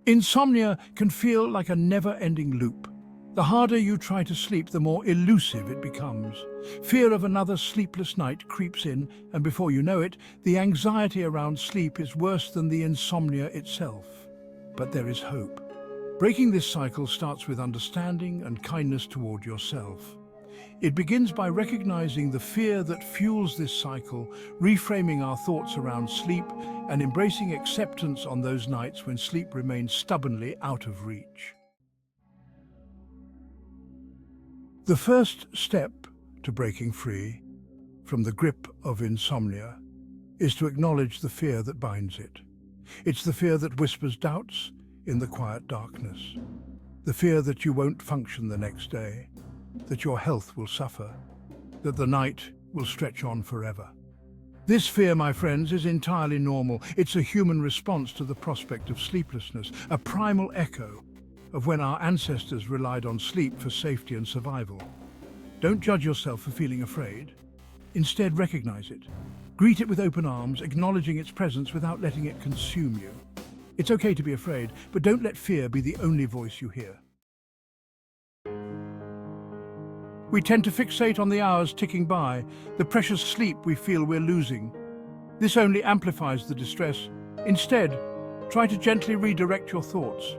Insomnia can feel like a never-ending loop. The harder you try to sleep, the more elusive it becomes. Fear of another sleepless night creeps in, and before you know it, the anxiety around sleep is worse than the insomnia itself. But there is hope. Breaking this cycle starts with understanding and kindness toward yourself. It begins by recognizing the fear that fuels this cycle, reframing our thoughts around sleep, and embracing acceptance on those nights when sleep remains stubbornly out of reach. The first step to breaking free from the grip of insomnia is to acknowledge the fear that binds it. It's the fear that whispers doubts in the quiet darkness, the fear that you won't function the next day, that your health will suffer, that the night will stretch on forever. This fear, my friends, is entirely normal. It's a human response to the prospect of sleeplessness, a primal echo of when our ancestors relied on sleep for safety and survival. Don't judge yourself for feeling afraid. Instead, recognize it. Greet it with open arms, acknowledging its presence without letting it consume you. It's okay to be afraid, but don't let fear be the only voice you hear. We tend to fixate on the hours ticking by, the precious sleep we feel we're losing. This only amplifies the distress. Instead, try to gently redirect your thoughts.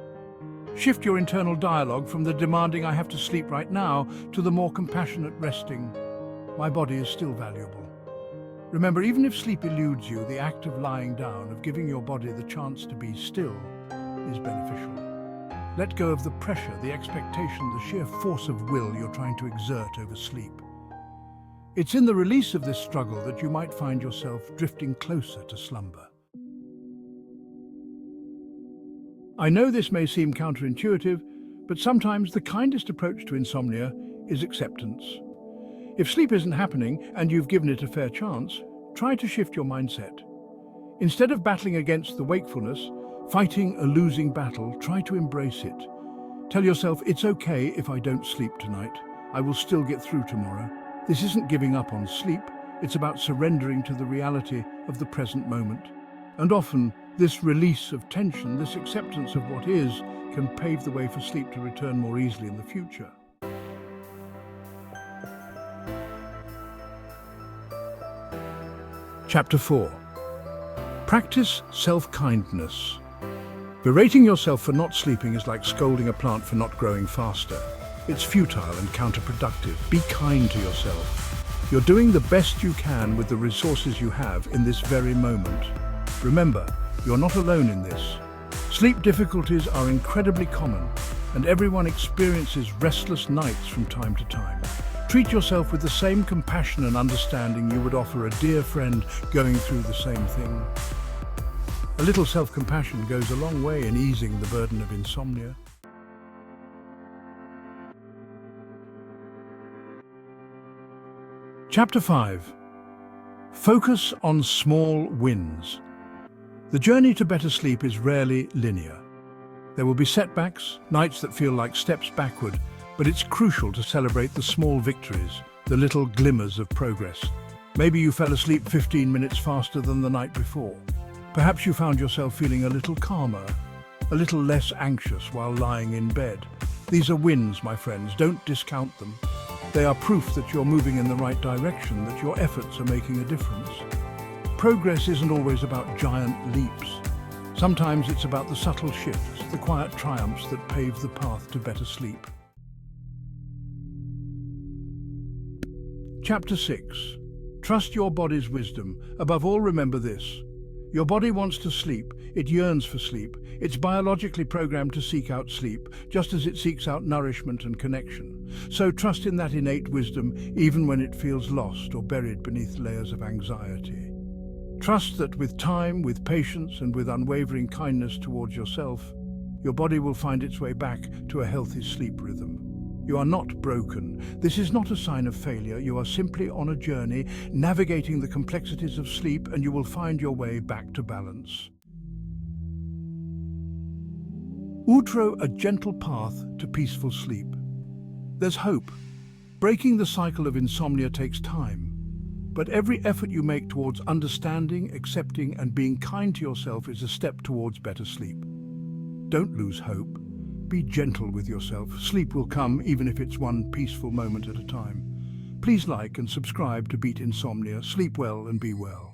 Shift your internal dialogue from the demanding "I have to sleep right now" to the more compassionate resting "My body is still valuable." Remember, even if sleep eludes you, the act of lying down, of giving your body the chance to be still, is beneficial. Let go of the pressure, the expectation, the sheer force of will you're trying to exert over sleep. It's in the release of this struggle that you might find yourself drifting closer to slumber. I know this may seem counterintuitive, but sometimes the kindest approach to insomnia is acceptance. If sleep isn't happening and you've given it a fair chance, try to shift your mindset. Instead of battling against the wakefulness, fighting a losing battle, try to embrace it. Tell yourself, it's okay if I don't sleep tonight. I will still get through tomorrow. This isn't giving up on sleep. It's about surrendering to the reality of the present moment. And often, this release of tension, this acceptance of what is, can pave the way for sleep to return more easily in the future. Chapter 4. Practice self-kindness. Berating yourself for not sleeping is like scolding a plant for not growing faster. It's futile and counterproductive. Be kind to yourself. You're doing the best you can with the resources you have in this very moment. Remember, you're not alone in this. Sleep difficulties are incredibly common, and everyone experiences restless nights from time to time. Treat yourself with the same compassion and understanding you would offer a dear friend going through the same thing. A little self-compassion goes a long way in easing the burden of insomnia. Chapter 5. Focus on small wins. The journey to better sleep is rarely linear. There will be setbacks, nights that feel like steps backward, but it's crucial to celebrate the small victories, the little glimmers of progress. Maybe you fell asleep 15 minutes faster than the night before. Perhaps you found yourself feeling a little calmer, a little less anxious while lying in bed. These are wins, my friends. Don't discount them. They are proof that you're moving in the right direction, that your efforts are making a difference. Progress isn't always about giant leaps. Sometimes it's about the subtle shifts, the quiet triumphs that pave the path to better sleep. Chapter 6. Trust your body's wisdom. Above all, remember this. Your body wants to sleep. It yearns for sleep. It's biologically programmed to seek out sleep, just as it seeks out nourishment and connection. So trust in that innate wisdom, even when it feels lost or buried beneath layers of anxiety. Trust that with time, with patience, and with unwavering kindness towards yourself, your body will find its way back to a healthy sleep rhythm. You are not broken. This is not a sign of failure. You are simply on a journey, navigating the complexities of sleep, and you will find your way back to balance. Outro, a gentle path to peaceful sleep. There's hope. Breaking the cycle of insomnia takes time. But every effort you make towards understanding, accepting, and being kind to yourself is a step towards better sleep. Don't lose hope. Be gentle with yourself. Sleep will come even if it's one peaceful moment at a time. Please like and subscribe to beat insomnia. Sleep well and be well.